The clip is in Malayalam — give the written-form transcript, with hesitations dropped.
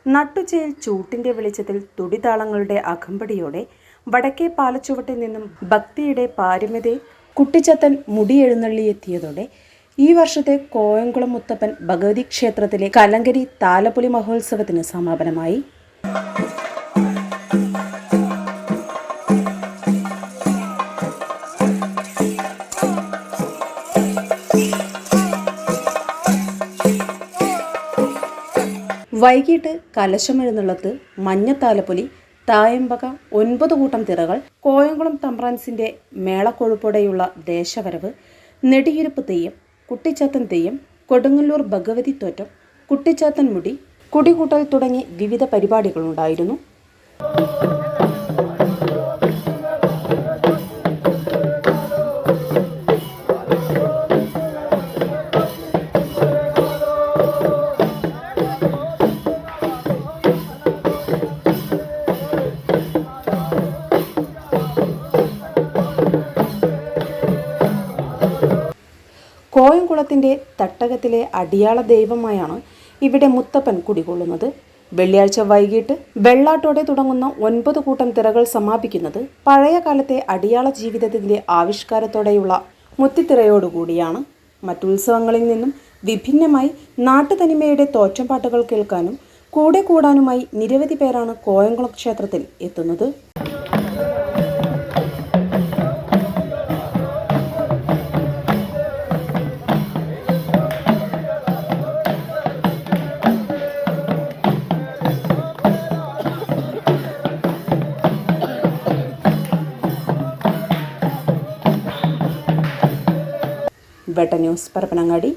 നട്ടുച്ചയിൽ ചൂട്ടിന്റെ വെളിച്ചത്തിൽ തുടിതാളങ്ങളുടെ അകമ്പടിയോടെ വടക്കേ പാലച്ചുവട്ടിൽ നിന്നും ഭക്തിയുടെ പാരമ്യതയെ കുട്ടിച്ചത്തൻ മുടിയെഴുന്നള്ളിയെത്തിയതോടെ ഈ വർഷത്തെ കോയംകുളം മുത്തപ്പൻ ഭഗവതി ക്ഷേത്രത്തിലെ കലങ്കരി താലപ്പൊലി മഹോത്സവത്തിന് സമാപനമായി. വൈകിട്ട് കലശമെഴുന്നള്ളത്ത്, മഞ്ഞത്താലപ്പൊലി, തായമ്പക, 9 കൂട്ടം തിറകൾ, കോയംകുളം തമ്പ്രാൻസിന്റെ മേളക്കൊഴുപ്പോടെയുള്ള ദേശവരവ്, നെടിയിരുപ്പ് തെയ്യം, കുട്ടിച്ചാത്തൻ തെയ്യം, കൊടുങ്ങല്ലൂർ ഭഗവതി തോറ്റം, കുട്ടിച്ചാത്തൻ മുടി, കുടികൂട്ടൽ തുടങ്ങി വിവിധ പരിപാടികളുണ്ടായിരുന്നു. കോയംകുളത്തിന്റെ തട്ടകത്തിലെ അടിയാള ദൈവമായാണ് ഇവിടെ മുത്തപ്പൻ കുടികൊള്ളുന്നത്. വെള്ളിയാഴ്ച വൈകിട്ട് വെള്ളാട്ടോടെ തുടങ്ങുന്ന 9 കൂട്ടം തിറകൾ സമാപിക്കുന്നത് പഴയ കാലത്തെ അടിയാള ജീവിതത്തിന്റെ ആവിഷ്കാരത്തോടെയുള്ള മുത്തിത്തിറയോടുകൂടിയാണ്. മറ്റുത്സവങ്ങളിൽ നിന്നും വിഭിന്നമായി നാട്ടുതനിമയുടെ തോറ്റംപാട്ടുകൾ കേൾക്കാനും കൂടെ കൂടാനുമായി നിരവധി പേരാണ് കോയംകുളം ക്ഷേത്രത്തിൽ എത്തുന്നത്. വെട്ട ന്യൂസ്, പരപ്പനങ്ങാടി.